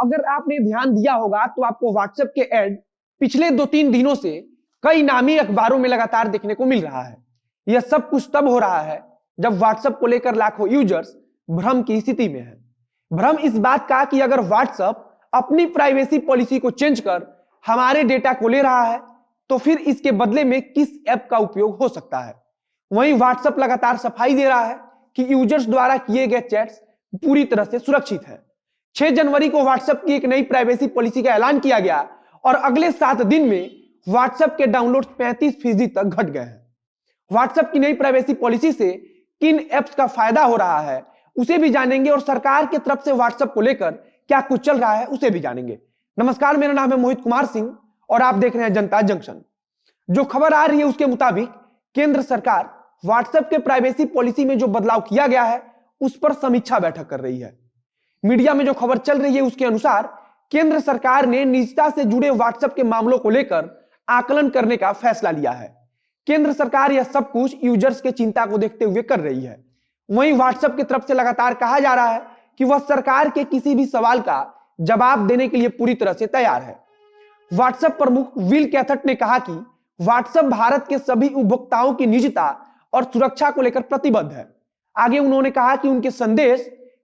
अगर आपने ध्यान दिया होगा तो आपको व्हाट्सएप के ऐड पिछले 2-3 दिनों से कई नामी अखबारों में लगातार देखने को मिल रहा है। यह सब कुछ तब हो रहा है जब व्हाट्सएप को लेकर लाखों यूजर्स भ्रम की स्थिति में है। भ्रम इस बात का कि अगर व्हाट्सएप अपनी प्राइवेसी पॉलिसी को चेंज कर हमारे डेटा को ले रहा है तो फिर इसके बदले में किस ऐप का उपयोग हो सकता है। वहीं व्हाट्सएप लगातार सफाई दे रहा है कि यूजर्स द्वारा किए गए चैट्स पूरी तरह से सुरक्षित है। 6 जनवरी को व्हाट्सएप की एक नई प्राइवेसी पॉलिसी का ऐलान किया गया और अगले 7 दिन में व्हाट्सएप के डाउनलोड 35% तक घट गए हैं। व्हाट्सएप की नई प्राइवेसी पॉलिसी से किन एप्स का फायदा हो रहा है उसे भी जानेंगे और सरकार की तरफ से व्हाट्सएप को लेकर क्या कुछ चल रहा है उसे भी जानेंगे। नमस्कार, मेरा नाम है मोहित कुमार सिंह और आप देख रहे हैं जनता जंक्शन। जो खबर आ रही है उसके मुताबिक केंद्र सरकार व्हाट्सएप के प्राइवेसी पॉलिसी में जो बदलाव किया गया है उस पर समीक्षा बैठक कर रही है। मीडिया में जो खबर चल रही है उसके अनुसार केंद्र सरकार ने निजता से जुड़े व्हाट्सएप के मामलों को लेकर आकलन करने का फैसला लिया है। केंद्र सरकार यह सब कुछ यूजर्स के चिंता को देखते हुए कर रही है। वहीं व्हाट्सएप की तरफ से लगातार कहा जा रहा है कि वह सरकार के किसी भी सवाल का जवाब देने के लिए पूरी तरह से तैयार है। व्हाट्सएप प्रमुख विल कैथट ने कहा कि व्हाट्सएप भारत के सभी उपभोक्ताओं की निजता और सुरक्षा को लेकर प्रतिबद्ध है। आगे उन्होंने कहा कि उनके संदेश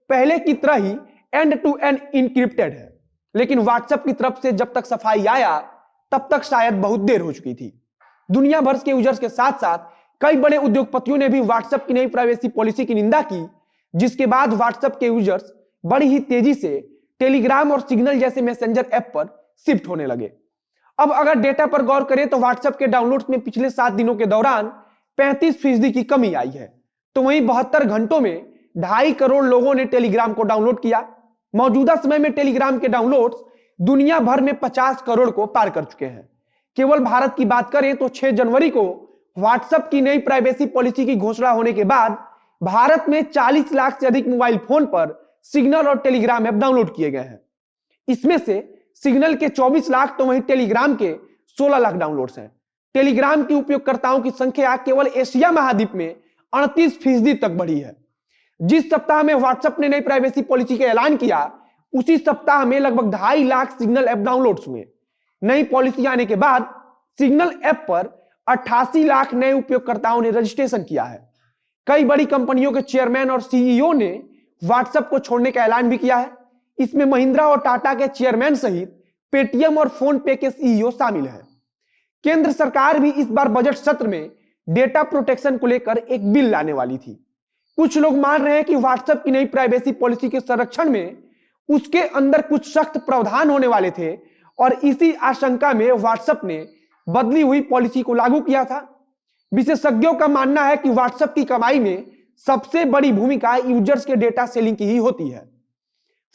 पहले की तरह ही एंड टू एंड इनक्रिप्टेड है, लेकिन व्हाट्सएप की तरफ से जब तक सफाई आया तब तक शायद बहुत देर हो चुकी थी। दुनिया भर के यूजर्स के साथ साथ कई बड़े उद्योगपतियों ने भी व्हाट्सएप की नई प्राइवेसी पॉलिसी की निंदा की, जिसके बाद व्हाट्सएप के यूजर्स बड़ी ही तेजी से टेलीग्राम और सिग्नल जैसे मैसेंजर ऐप पर शिफ्ट होने लगे। अब अगर डेटा पर गौर करें तो व्हाट्सएप के डाउनलोड्स में पिछले 7 दिनों के दौरान 35% की कमी आई है। तो वहीं 72 घंटों में 2.5 करोड़ लोगों ने टेलीग्राम को डाउनलोड किया। मौजूदा समय में टेलीग्राम के डाउनलोड्स दुनिया भर में 50 करोड़ को पार कर चुके हैं। केवल भारत की बात करें तो 6 जनवरी को व्हाट्सएप की नई प्राइवेसी पॉलिसी की घोषणा होने के बाद भारत में 40 लाख से अधिक मोबाइल फोन पर सिग्नल और टेलीग्राम ऐप डाउनलोड किए गए हैं। इसमें से सिग्नल के 24 लाख तो वहीं टेलीग्राम के 16 लाख डाउनलोड्स हैं। टेलीग्राम के उपयोगकर्ताओं की संख्या केवल एशिया महाद्वीप में 38% तक बढ़ी है। जिस सप्ताह में व्हाट्सएप ने नई प्राइवेसी पॉलिसी का ऐलान किया उसी सप्ताह में लगभग 2.5 लाख सिग्नल ऐप डाउनलोड्स हुए। नई पॉलिसी आने के बाद सिग्नल ऐप पर 88 लाख नए उपयोगकर्ताओं ने रजिस्ट्रेशन किया है। कई बड़ी कंपनियों के चेयरमैन और सीईओ ने व्हाट्सएप को छोड़ने का ऐलान भी किया है। इसमें महिंद्रा और टाटा के चेयरमैन सहित पेटीएम और फोन पे के सीईओ शामिल हैं। केंद्र सरकार भी इस बार बजट सत्र में डेटा प्रोटेक्शन को लेकर एक बिल लाने वाली थी। कुछ लोग मान रहे हैं कि व्हाट्सएप की नई प्राइवेसी पॉलिसी के संरक्षण में उसके अंदर कुछ सख्त प्रावधान होने वाले थे और इसी आशंका में व्हाट्सएप ने बदली हुई पॉलिसी को लागू किया था। विशेषज्ञों का मानना है कि व्हाट्सएप की कमाई में सबसे बड़ी भूमिका यूजर्स के डेटा सेलिंग की ही होती है।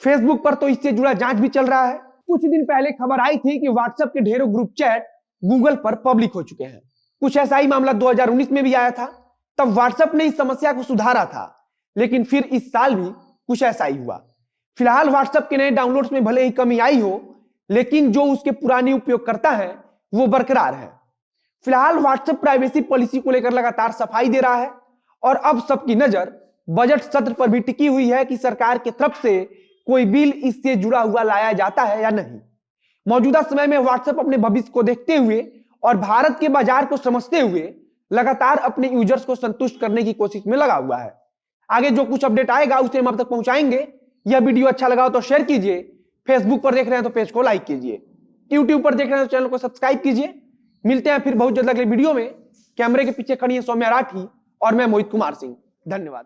फेसबुक पर तो इससे जुड़ा जांच भी चल रहा है। कुछ दिन पहले खबर आई थी कि व्हाट्सएप के ढेरों ग्रुप चैट गूगल पर पब्लिक हो चुके हैं। कुछ ऐसा ही मामला 2019 में भी आया था। तब व्हाट्सएप ने इस समस्या को सुधारा था, लेकिन फिर इस साल भी कुछ ऐसा ही हुआ। फिलहाल व्हाट्सएप के नए डाउनलोड्स में भले ही कमी आई हो, लेकिन जो उसके पुराने उपयोगकर्ता हैं वो बरकरार है। फिलहाल व्हाट्सएप प्राइवेसी पॉलिसी को लेकर लगातार सफाई दे रहा है और अब सबकी नजर बजट सत्र पर भी टिकी हुई है कि सरकार की तरफ से कोई बिल इससे जुड़ा हुआ लाया जाता है या नहीं। मौजूदा समय में व्हाट्सएप अपने भविष्य को देखते हुए और भारत के बाजार को समझते हुए लगातार अपने यूजर्स को संतुष्ट करने की कोशिश में लगा हुआ है। आगे जो कुछ अपडेट आएगा उसे हम आप तक पहुंचाएंगे। यह वीडियो अच्छा लगा हो तो शेयर कीजिए। फेसबुक पर देख रहे हैं तो पेज को लाइक कीजिए। यूट्यूब पर देख रहे हैं तो चैनल को सब्सक्राइब कीजिए। मिलते हैं फिर बहुत जल्द अगले वीडियो में। कैमरे के पीछे खड़ी है सौम्या राठी और मैं मोहित कुमार सिंह। धन्यवाद।